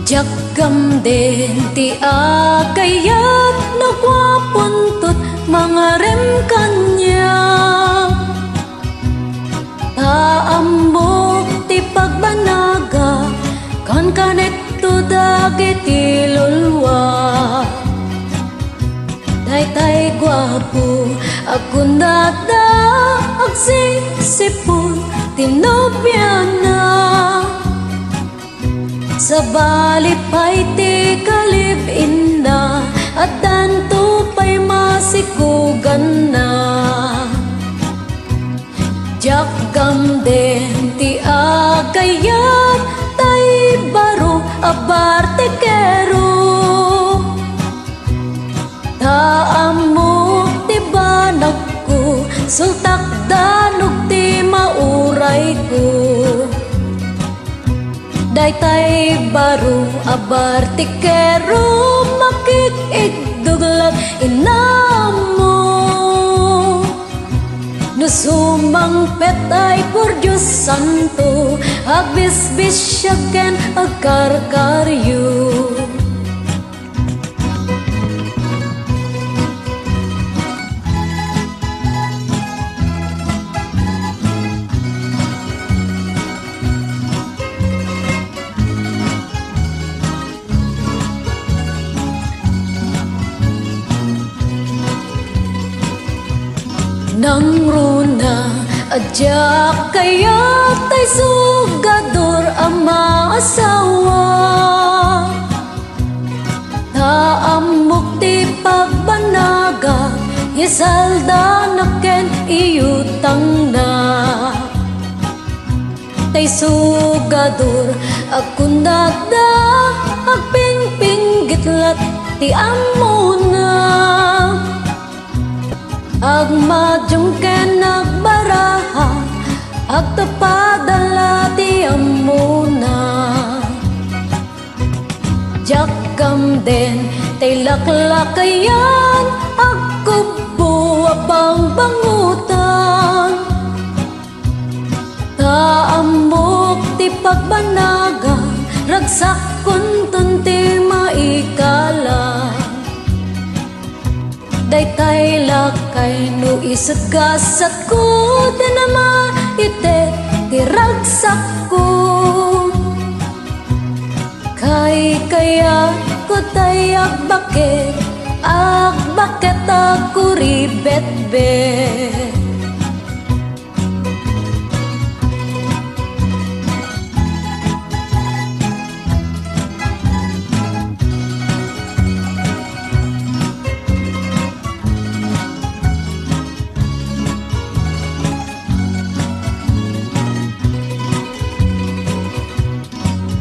Jaggam din ti agayat nagwapuntot mga rem kanya. Taamok ti pagbanaga kan kanekto dagiti lulwa. Daytay gwapo agundada agsisipon tinobya na. Sa balipay ti kalibin na at danto pa'y masikugan na. Jaggam din ti agayat tay baro abarte kero. Taamok ti banag ko sultak danog ti mauray ko. Daytay baro abarte kero makikigduglat inamo. Nusumang petay por Diyos Santo agbisbisyaken agkarkaryo. Nang runa adya kaya tay sugador ang maasawa. Taamok ti pagbanaga isalda naken iyutang na. Tay sugador agkundada agpingpinggitlat ti amo na. Agmadyong ken nagbaraha agtapadala ti amuna. Jaggam den tay laklakayan agkubo abang bangutan. Taamok ti pagbanaga ragsak kuntun ti maikala. Daytay lakay no isagasat ko dinama ite tiragsak ko. Kay kaya ko tay agbaket ako ribet-bet.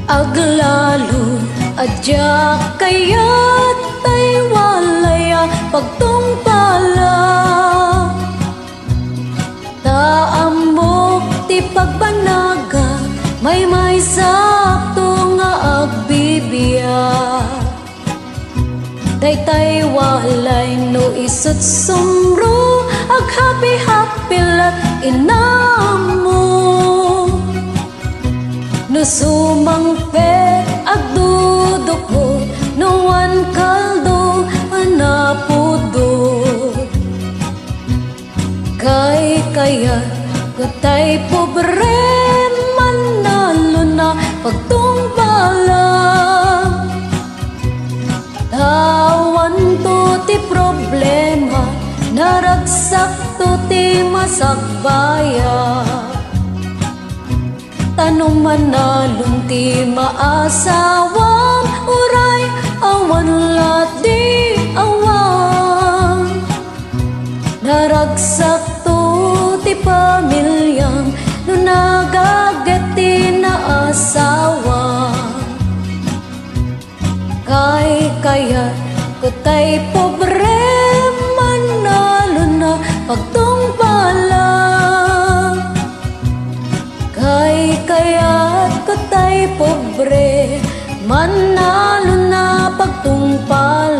Aglalo adya kayat tay walaya pagtumpala. Taamok ti pagbanaga may sakto nga agbibiya. Daytay walay no isut sumro aghapi-hapi lat inamo. No sumangpet agdudukot no wan kaldo anapudot. Kay kaya katay pobre manalo na pagtumbala. Tawan to ti problema naragsak to ti masakbaya. Tanong manalong ti maasawang uray awan lat di awan. Naragsak to ti pamilyang no nagaget ti naasawa. Kay kaya kutay pobre manalo na pagtumbala. Kay kaya't ko tay pobre manalo na pagtungpal.